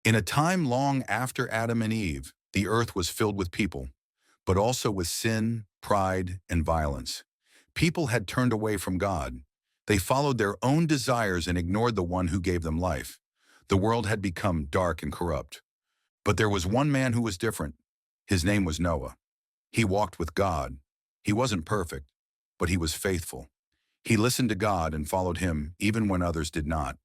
In a time long after Adam and Eve, the earth was filled with people, but also with sin, pride, and violence. People had turned away from God. They followed their own desires and ignored the one who gave them life. The world had become dark and corrupt. But there was one man who was different. His name was Noah. He walked with God. He wasn't perfect, but he was faithful. He listened to God and followed him even when others did not.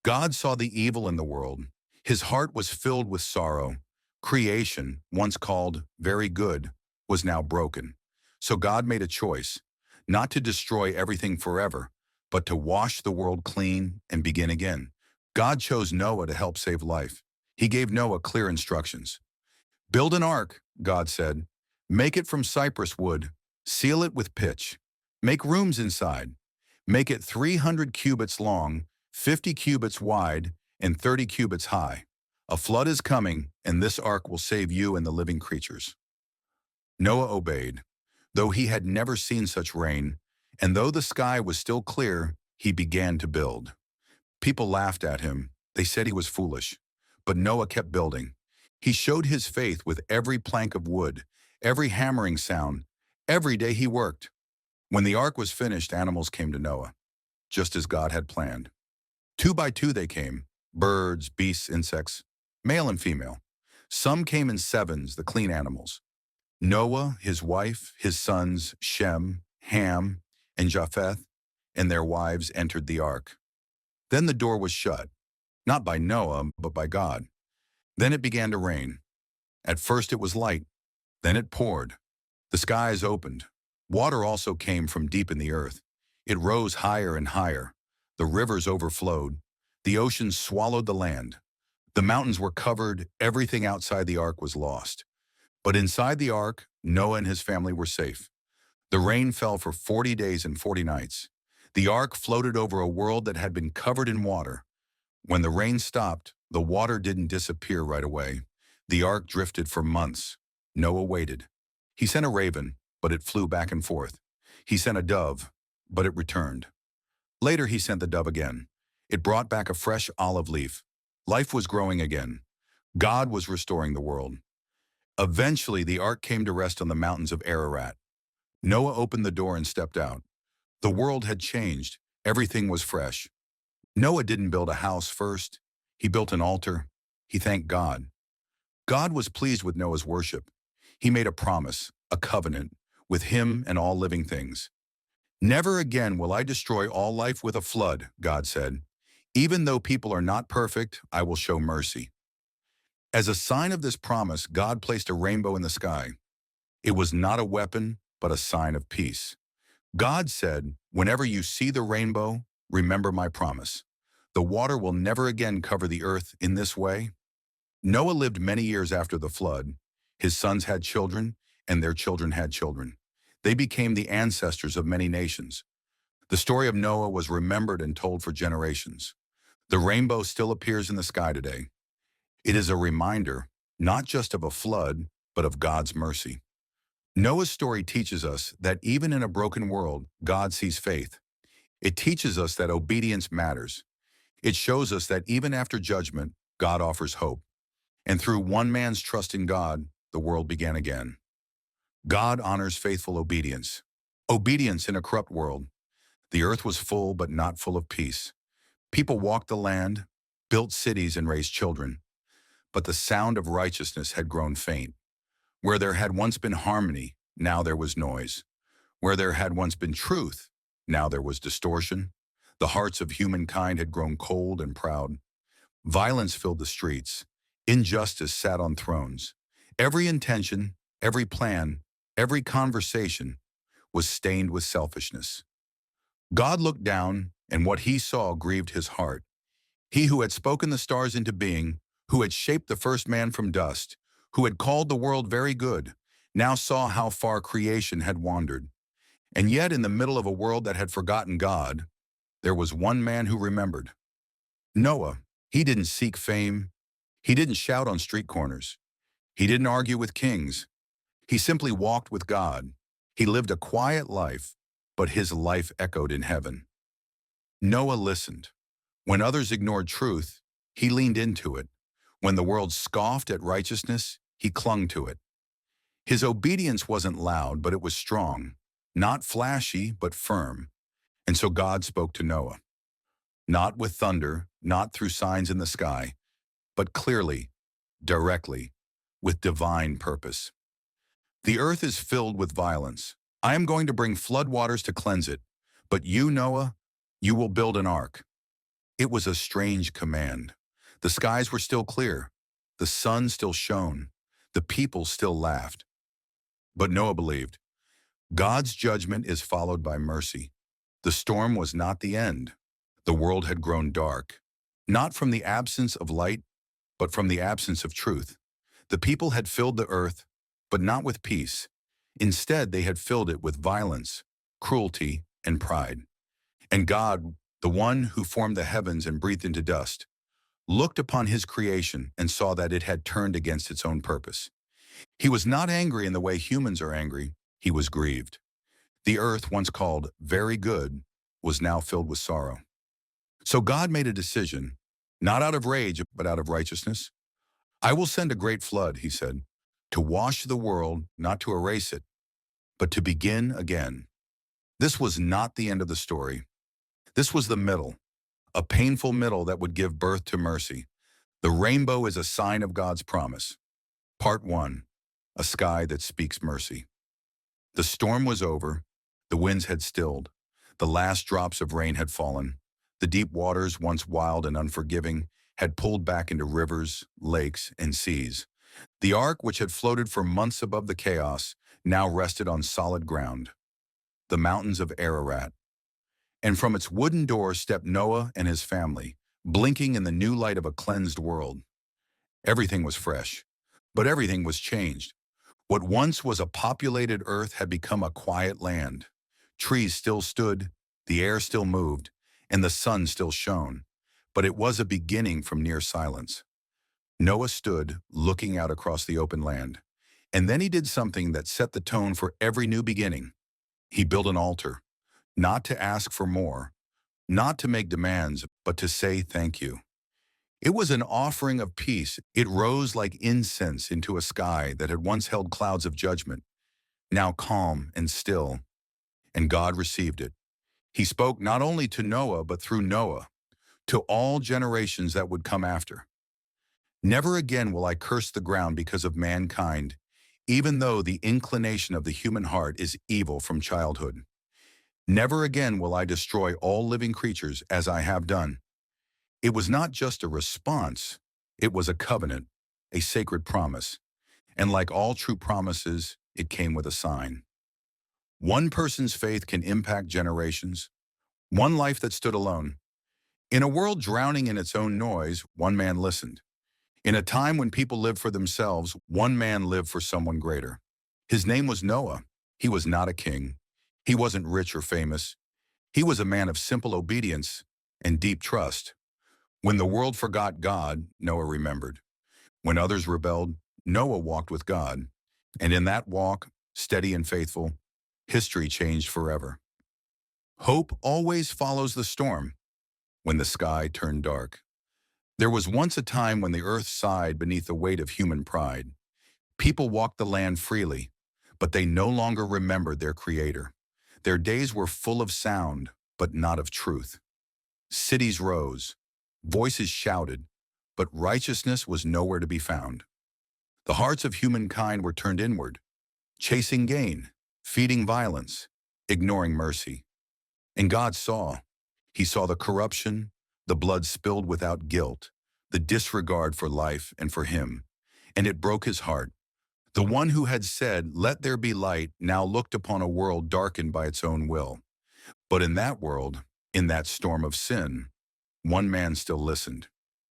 God saw the evil in the world. His heart was filled with sorrow. Creation, once called very good, was now broken. So God made a choice, not to destroy everything forever, but to wash the world clean and begin again. God chose Noah to help save life. He gave Noah clear instructions. Build an ark, God said. Make it from cypress wood. Seal it with pitch. Make rooms inside. Make it 300 cubits long, 50 cubits wide, and 30 cubits high. A flood is coming, and this ark will save you and the living creatures. Noah obeyed. Though he had never seen such rain, and though the sky was still clear, he began to build. People laughed at him. They said he was foolish. But Noah kept building. He showed his faith with every plank of wood, every hammering sound, every day he worked. When the ark was finished, animals came to Noah, just as God had planned. 2 by 2 they came, birds, beasts, insects, male and female. Some came in sevens, the clean animals. Noah, his wife, his sons, Shem, Ham, and Japheth, and their wives entered the ark. Then the door was shut, not by Noah, but by God. Then it began to rain. At first it was light, then it poured. The skies opened. Water also came from deep in the earth. It rose higher and higher. The rivers overflowed. The oceans swallowed the land. The mountains were covered. Everything outside the ark was lost. But inside the ark, Noah and his family were safe. The rain fell for 40 days and 40 nights. The ark floated over a world that had been covered in water. When the rain stopped, the water didn't disappear right away. The ark drifted for months. Noah waited. He sent a raven, but it flew back and forth. He sent a dove, but it returned. Later he sent the dove again. It brought back a fresh olive leaf. Life was growing again. God was restoring the world. Eventually the ark came to rest on the mountains of Ararat. Noah opened the door and stepped out. The world had changed. Everything was fresh. Noah didn't build a house first. He built an altar. He thanked God. God was pleased with Noah's worship. He made a promise, a covenant, with him and all living things. Never again will I destroy all life with a flood, God said. Even though people are not perfect, I will show mercy. As a sign of this promise, God placed a rainbow in the sky. It was not a weapon, but a sign of peace. God said, whenever you see the rainbow, remember my promise. The water will never again cover the earth in this way. Noah lived many years after the flood. His sons had children, and their children had children. They became the ancestors of many nations. The story of Noah was remembered and told for generations. The rainbow still appears in the sky today. It is a reminder, not just of a flood, but of God's mercy. Noah's story teaches us that even in a broken world, God sees faith. It teaches us that obedience matters. It shows us that even after judgment, God offers hope. And through one man's trust in God, the world began again. God honors faithful obedience. Obedience in a corrupt world. The earth was full, but not full of peace. People walked the land, built cities, and raised children. But the sound of righteousness had grown faint. Where there had once been harmony, now there was noise. Where there had once been truth, now there was distortion. The hearts of humankind had grown cold and proud. Violence filled the streets. Injustice sat on thrones. Every intention, every plan, every conversation was stained with selfishness. God looked down, and what he saw grieved his heart. He who had spoken the stars into being, who had shaped the first man from dust, who had called the world very good, now saw how far creation had wandered. And yet in the middle of a world that had forgotten God, there was one man who remembered. Noah. He didn't seek fame. He didn't shout on street corners. He didn't argue with kings. He simply walked with God. He lived a quiet life, but his life echoed in heaven. Noah listened. When others ignored truth, he leaned into it. When the world scoffed at righteousness, he clung to it. His obedience wasn't loud, but it was strong. Not flashy, but firm. And so God spoke to Noah. Not with thunder, not through signs in the sky, but clearly, directly, with divine purpose. The earth is filled with violence. I am going to bring floodwaters to cleanse it. But you, Noah, you will build an ark. It was a strange command. The skies were still clear. The sun still shone. The people still laughed. But Noah believed. God's judgment is followed by mercy. The storm was not the end. The world had grown dark, not from the absence of light, but from the absence of truth. The people had filled the earth, but not with peace. Instead, they had filled it with violence, cruelty, and pride. And God, the one who formed the heavens and breathed into dust, looked upon his creation and saw that it had turned against its own purpose. He was not angry in the way humans are angry. He was grieved. The earth, once called very good, was now filled with sorrow. So God made a decision, not out of rage, but out of righteousness. I will send a great flood, he said, to wash the world, not to erase it, but to begin again. This was not the end of the story. This was the middle, a painful middle that would give birth to mercy. The rainbow is a sign of God's promise. Part 1, a sky that speaks mercy. The storm was over. The winds had stilled. The last drops of rain had fallen. The deep waters, once wild and unforgiving, had pulled back into rivers, lakes, and seas. The ark, which had floated for months above the chaos, now rested on solid ground, the mountains of Ararat. And from its wooden door stepped Noah and his family, blinking in the new light of a cleansed world. Everything was fresh, but everything was changed. What once was a populated earth had become a quiet land. Trees still stood, the air still moved, and the sun still shone, but it was a beginning from near silence. Noah stood, looking out across the open land, and then he did something that set the tone for every new beginning. He built an altar, not to ask for more, not to make demands, but to say thank you. It was an offering of peace. It rose like incense into a sky that had once held clouds of judgment, now calm and still, and God received it. He spoke not only to Noah, but through Noah, to all generations that would come after. Never again will I curse the ground because of mankind, even though the inclination of the human heart is evil from childhood. Never again will I destroy all living creatures as I have done. It was not just a response, it was a covenant, a sacred promise. And like all true promises, it came with a sign. One person's faith can impact generations. One life that stood alone. In a world drowning in its own noise, one man listened. In a time when people lived for themselves, one man lived for someone greater. His name was Noah. He was not a king. He wasn't rich or famous. He was a man of simple obedience and deep trust. When the world forgot God, Noah remembered. When others rebelled, Noah walked with God. And in that walk, steady and faithful, history changed forever. Hope always follows the storm. When the sky turned dark. There was once a time when the earth sighed beneath the weight of human pride. People walked the land freely, but they no longer remembered their Creator. Their days were full of sound, but not of truth. Cities rose, voices shouted, but righteousness was nowhere to be found. The hearts of humankind were turned inward, chasing gain, feeding violence, ignoring mercy. And God saw. He saw the corruption, the blood spilled without guilt, the disregard for life and for him, and it broke his heart. The one who had said, "Let there be light," now looked upon a world darkened by its own will. But in that world, in that storm of sin, one man still listened.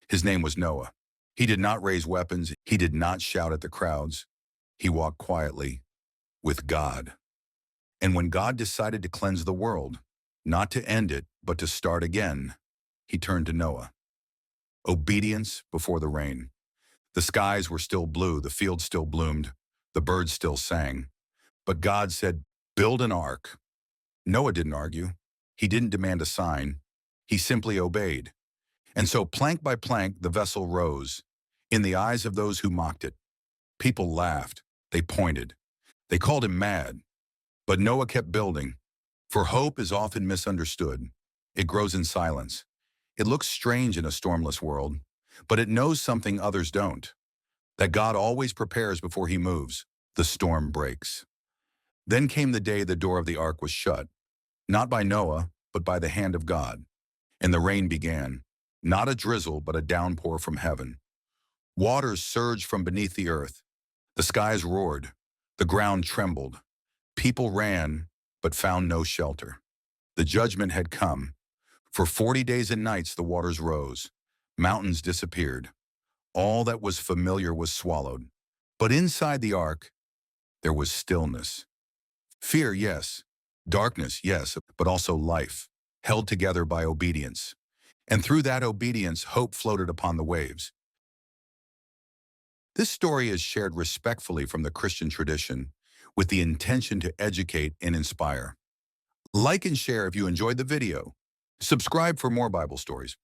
His name was Noah. He did not raise weapons. He did not shout at the crowds. He walked quietly with God. And when God decided to cleanse the world, not to end it, but to start again, he turned to Noah. Obedience before the rain. The skies were still blue, the fields still bloomed, the birds still sang. But God said, "Build an ark." Noah didn't argue. He didn't demand a sign. He simply obeyed. And so plank by plank, the vessel rose. In the eyes of those who mocked it, people laughed, they pointed, they called him mad. But Noah kept building, for hope is often misunderstood. It grows in silence. It looks strange in a stormless world, but it knows something others don't, that God always prepares before he moves. The storm breaks. Then came the day the door of the ark was shut, not by Noah, but by the hand of God. And the rain began, not a drizzle, but a downpour from heaven. Waters surged from beneath the earth. The skies roared. The ground trembled. People ran, but found no shelter. The judgment had come. For 40 days and nights the waters rose. Mountains disappeared. All that was familiar was swallowed. But inside the ark, there was stillness. Fear, yes. Darkness, yes, but also life, held together by obedience. And through that obedience, hope floated upon the waves. This story is shared respectfully from the Christian tradition with the intention to educate and inspire. Like and share if you enjoyed the video. Subscribe for more Bible stories.